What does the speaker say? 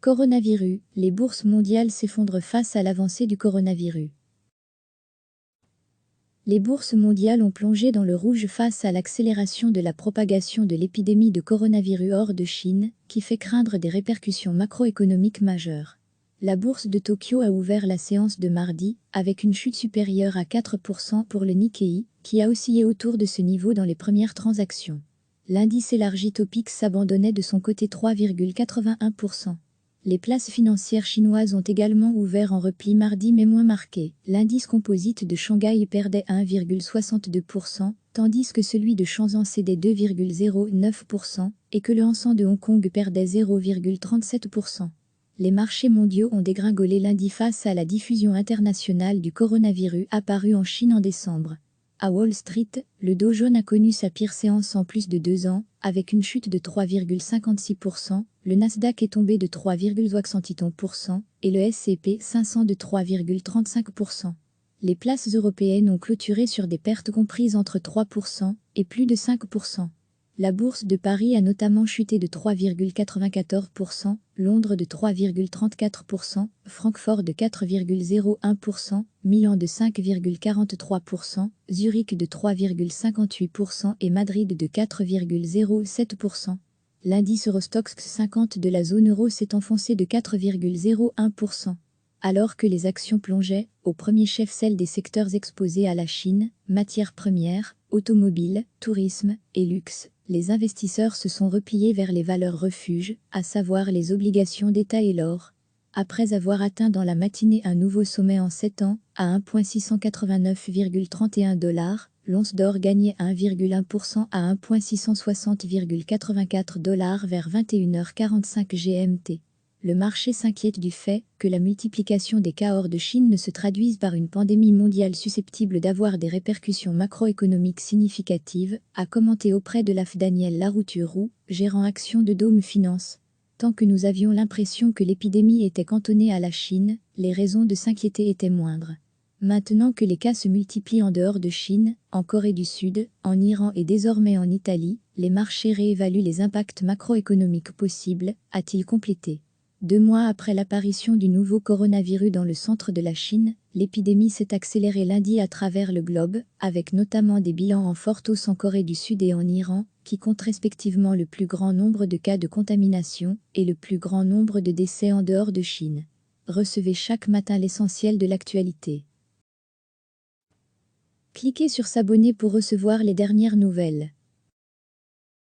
Coronavirus, les bourses mondiales s'effondrent face à l'avancée du coronavirus. Les bourses mondiales ont plongé dans le rouge face à l'accélération de la propagation de l'épidémie de coronavirus hors de Chine, qui fait craindre des répercussions macroéconomiques majeures. La bourse de Tokyo a ouvert la séance de mardi, avec une chute supérieure à 4% pour le Nikkei, qui a oscillé autour de ce niveau dans les premières transactions. L'indice élargi Topix s'abandonnait de son côté 3,81%. Les places financières chinoises ont également ouvert en repli mardi mais moins marqué. L'indice composite de Shanghai perdait 1,62%, tandis que celui de Shenzhen cédait 2,09% et que le Hang Seng de Hong Kong perdait 0,37%. Les marchés mondiaux ont dégringolé lundi face à la diffusion internationale du coronavirus apparu en Chine en décembre. À Wall Street, le Dow Jones a connu sa pire séance en plus de 2 ans, avec une chute de 3,56%, le Nasdaq est tombé de 3,61% et le S&P 500 de 3,35%. Les places européennes ont clôturé sur des pertes comprises entre 3% et plus de 5%. La bourse de Paris a notamment chuté de 3,94%, Londres de 3,34%, Francfort de 4,01%, Milan de 5,43%, Zurich de 3,58% et Madrid de 4,07%. L'indice Eurostoxx 50 de la zone euro s'est enfoncé de 4,01%. Alors que les actions plongeaient, au premier chef celles des secteurs exposés à la Chine, matières premières, automobiles, tourisme et luxe, les investisseurs se sont repliés vers les valeurs refuges, à savoir les obligations d'État et l'or. Après avoir atteint dans la matinée un nouveau sommet en 7 ans, à 1,689,31 $, l'once d'or gagnait 1,1% à 1,660,84 $ vers 21h45 GMT. Le marché s'inquiète du fait que la multiplication des cas hors de Chine ne se traduise par une pandémie mondiale susceptible d'avoir des répercussions macroéconomiques significatives, a commenté auprès de l'AF Daniel Larouturou, gérant actions de Dôme Finance. Tant que nous avions l'impression que l'épidémie était cantonnée à la Chine, les raisons de s'inquiéter étaient moindres. Maintenant que les cas se multiplient en dehors de Chine, en Corée du Sud, en Iran et désormais en Italie, les marchés réévaluent les impacts macroéconomiques possibles, a-t-il complété. 2 mois après l'apparition du nouveau coronavirus dans le centre de la Chine, l'épidémie s'est accélérée lundi à travers le globe, avec notamment des bilans en forte hausse en Corée du Sud et en Iran, qui comptent respectivement le plus grand nombre de cas de contamination et le plus grand nombre de décès en dehors de Chine. Recevez chaque matin l'essentiel de l'actualité. Cliquez sur s'abonner pour recevoir les dernières nouvelles.